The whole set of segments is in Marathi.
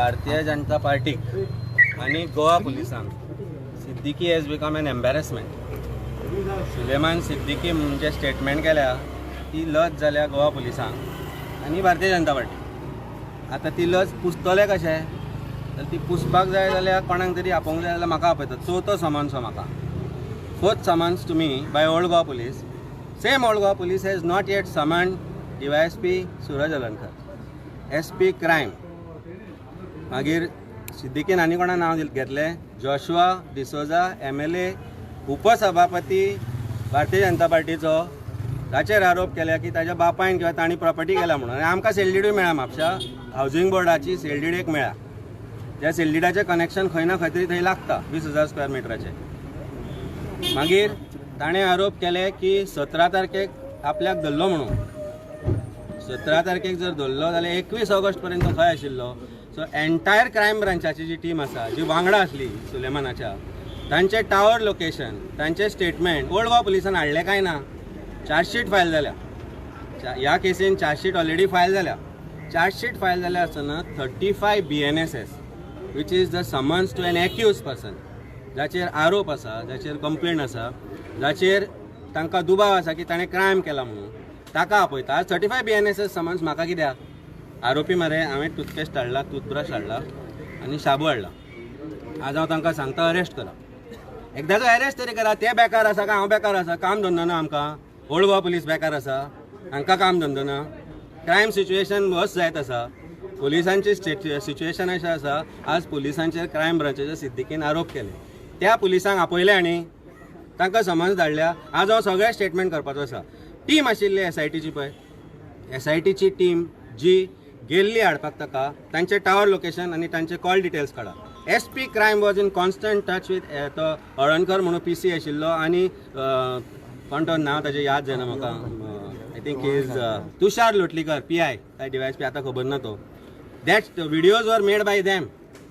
भारतीय जनता पार्टीक आणि गोवा पुलिसांक Siddiqui has become an embarrassment. Suleman Siddiqui म्हणजे स्टेटमेंट केल्या ती लज जाल्या गोवा पुलिसांक आणि भारतीय जनता पार्टी. आता ती लज पुसतले कशें तर ती पुसपाक जाय जाल्यार कोणाक तरी आपोवंक जाय जाल्यार म्हाका आपयता. चवथो समन्स म्हाका. Fourth summons to me by Old Goa Police. Same Old Goa Police has not yet summoned DYSP Suraj Alankar, SP Crime. मागीर सिद्दीकीन आनी कोणा नांव घेतलें, जोशुआ डिसोजा MLA उपसभापती भारतीय जनता पार्टीचो. ताचेर आरोप केल्या की ताच्या बापायन किंवा ताणी प्रॉपर्टी केल्या म्हणून. आनी आमकां सेलडीडूय मेळ्ळा म्हापशा हावजिंग बोर्डाची सेलडीड एक मेळ्ळा. त्या सेलडीडाचें कनेक्शन खंय ना खंय तरी थंय लागता 20,000 स्क्वेअर मिटराचें. मागीर ताणें आरोप केले की 17 तारखेक आपल्याक धरलो म्हणून. 17 तारखेक जर धरलो जाल्यार 21 ऑगस्ट पर्यंत खंय आशिल्लो. सो एंटायर क्रायम ब्रांचाची जी टीम आसा जी वांगडा आसली सुलेमानाच्या, तांचे टावर लोकेशन, तांचे स्टेटमेंट ओल्ड गोवा पुलिसान हाडले काय ना. चार्जशीट फायल जाल्या. ह्या केसीन चार्जशीट ऑलरेडी फायल जाल्या. चार्जशीट फायल जाल्या आसतना 35 BNSS which is the summons to an accused person, जाचेर आरोप आसा, जाचेर कंप्लेंट आसा, जाचेर तांकां दुबाव आसा की ताणें क्रायम केला म्हणून, ताका आपयता. 35 BNSS समन्स म्हाका कित्याक? आरोपी मरे हांवें टूथपेस्ट हाडला, टूथब्रश हाडला आनी शाबू हाडला. आज हांव तांकां सांगता अरेस्ट करा. एकदाचो अरेस्ट तरी करा. ते बेकार आसा काय हांव बेकार आसा? काम धंदो ना आमकां. ओल्ड गोवा पुलीस बेकार आसा, हांकां काम धंदो ना. क्रायम सिच्युएशन वर्स जायत आसा. पुलिसांची सिच्युएशन अशें आसा, आज पुलिसांचेर क्रायम ब्रांचेच्या सिद्दीकीन आरोप केले. त्या पुलिसांक आपयले आनी तांकां समन्स धाडल्या. आज हांव सगळे स्टेटमेंट करपाचो आसा. टीम आशिल्ली SITची पळय, SITची टीम जी गेल्ली हाडपाक ताका, तांचे टावर लोकेशन आनी तांचे कॉल डिटेल्स काडा. SP crime was in constant touch with तो हळणकर म्हणून PC आशिल्लो आनी कोण तो नांव ताचें याद जायना म्हाका. I think is Tushar Lotlikar PI काय DYSP आतां खबर ना तो. That videos were made by them.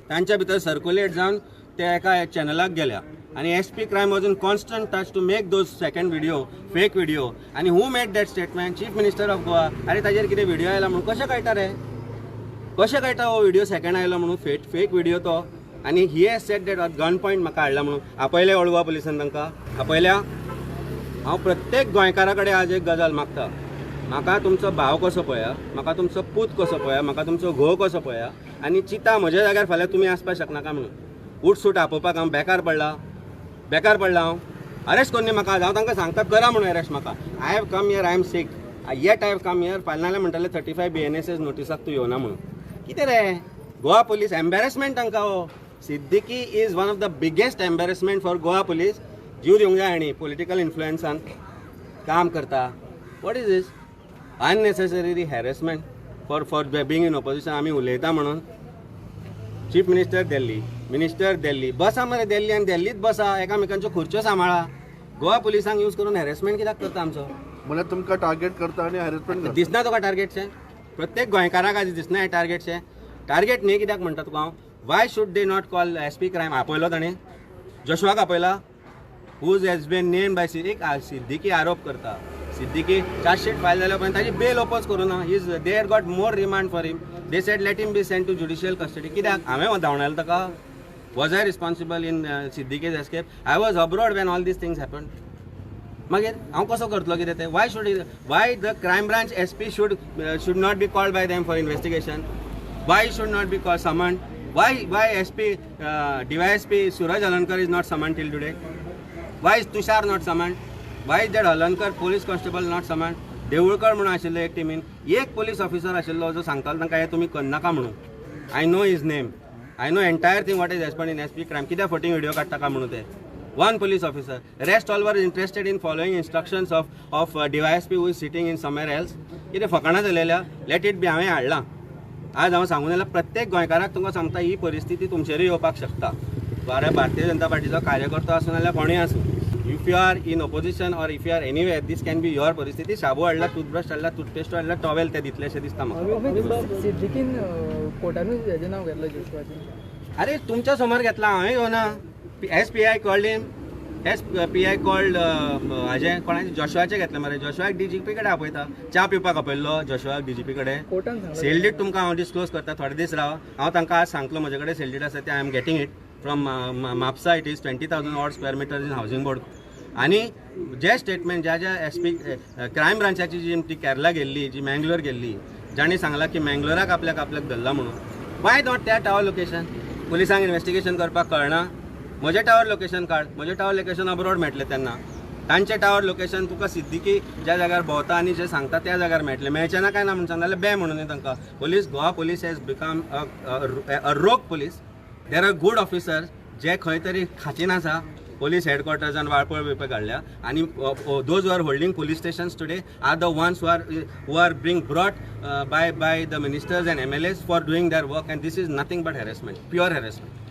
तांच्या भितर सर्क्युलेट जावन ते एका चॅनलाक गेल्या आणि SP crime was in constant touch to make those second video, fake video. आणि who made that statement? Chief minister of Goa. अरे ताजेर कितें व्हिडिओ आयला म्हणून कशें कळटा रे? कशें कळटा हो व्हिडिओ सेकंड आयलो म्हणून? फेक व्हिडिओ तो. आणि he has sed that gun point म्हाका हाडला म्हणून आपयले ओल्ड गोवा पुलिसान तांकां आपयल्या. हांव प्रत्येक गोंयकारा कडेन आज एक गजाल मागता. म्हाका तुमचो भाव कसो पळया, म्हाका तुमचो पूत कसो पळया, म्हाका तुमचो घोव कसो पळया आनी चिता म्हज्या जाग्यार फाल्यां तुमी आसपाक शकनाका म्हणून. उठसूट आपोवपाक हांव बेकार पडला हांव. अरेस्ट कोन्नी म्हाका. हांव तांकां सांगता करा म्हणून अरेस्ट म्हाका. I have come here, I am sick, yet I have come here. फाल्यां नाल्यार म्हणटाले 35 BNSS नोटिसाक तूं येवना म्हणून. कितें रे गोवा पुलीस? एम्बॅरसमेंट तांकां हो. Siddiqui is one of the biggest embarrassment for Goa police. जीव दिवंक जाय आनी पॉलिटिकल इन्फ्लुएन्सान काम करता. What is this? Unnecessary harassment for being in opposition. आमी उलयता म्हणून. Chief minister Delhi, minister Delhi, बसा मरे दिल्ली आनी दिल्लीत बसा, एकामेकांच्यो खुर्च्यो सांबाळा. गोवा पुलिसांक यूज करून हॅरेसमेंट कित्याक करता आमचो? म्हळ्यार तुमकां टार्गेट करता आनी हॅरेसमेंट करता. दिसना तुका टार्गेटशें? प्रत्येक गोंयकाराक आज दिसना हें टार्गेटशें? टार्गेट न्ही कित्याक म्हणटा तुका हांव? Why should they not call SP crime? आपयलो ताणें जोशुआक आपयला. Whose has been name by Siddiqui आरोप करता. सिद्दीकी चार्जशीट फायल जाल्या उपरांत ताची बेल ओपोज करूं ना. Is they had got more remand for him. They said let him be send to judicial custody. कित्याक? हांवें धांवडायलो ताका? Was I responsible in Siddiqui's escape? I was abroad when all these things happen. मागीर हांव कसो करतलो कितें ते? Why the crime branch SP should not be called by them for investigation? Why should not be called summoned? Why SP DYSP Suraj Alankar is not summoned till today? Why is Tushar not summoned? Why is that Alankar police constable not summoned? देवळकर म्हणून आशिल्लो एक टिमीन एक पोलीस ऑफिसर आशिल्लो जो सांगतालो तांकां हे तुमी करनाका म्हणून. I know his name, I know entire thing what is happen in SP crime. कित्याक फोटींग व्हिडिओ काडटा काय म्हणून ते? one police officer. Rest all were interested in following instructions of DYSP who is sitting in somewhere else. कितें फकाणां जालेल्या लेट इट बी. हांवें हाडलां. आज हांव सांगून येयला प्रत्येक गोंयकाराक तुमकां सांगता ही परिस्थिती तुमचेरूय येवपाक शकता. भारतीय जनता पार्टीचो कार्यकर्तो आसूं नाल्यार कोणूय आसूं. If you are in opposition or if you are anywhere this can be your परिस्थिती. शाबू हाडला, टूथब्रश हाडला, टूथपेस्ट हाडला, टॉवेल ते दितले अशें दिसता म्हाका. सिद्दीकीन कोर्टानूच हेजें नांव घेतलें जोशुआचें. अरे तुमच्या समोर घेतला, हांवें घेवना. SPI called him. हेच PI कॉल्ड हाजे कोणाचे जोशुआचे घेतले मरे जोशुआक DGP कडेन आपयता च्या पिवपाक आपयल्लो जोशुआक DGP कडेन कोर्टान सांगलें सेल डीट तुमकां हांव डिस्क्लोज करता थोडे दीस राव हांव तांकां आज सांगतलो म्हजे कडेन सेल डीट आसा ते I am getting it from Mapusa it is 20,000 odd square metre in housing board आनी जे स्टेटमेंट ज्या SP क्रायम ब्रांचाची जी ती केरला गेल्ली जी मँगलोर गेल्ली जाणी सांगला की मँगलोराक आपल्याक धरला म्हणून वाय नॉट त्या टावर लोकेशन पुलिसांक इन्व्हेस्टिगेशन करपाक कळना म्हजें टावर लोकेशन काड म्हजें टावर लोकेशन अब्रॉड मेळटलें तेन्ना तांचें टावर लोकेशन तुका सिद्दीकी ज्या जाग्यार भोंवता आनी जे सांगता त्या जाग्यार मेळटलें मेळचें ना काय ना म्हणून सांगलें बे म्हणून तांकां police Goa police has become a rogue police there are good officers जे खंय तरी खाचीन आसा police headquarters and वाळपळ बिळपळ काडल्या आणि those who are holding police stations today are the ones who are being brought by the ministers and MLAs for doing their work, and this is nothing but harassment, pure harassment.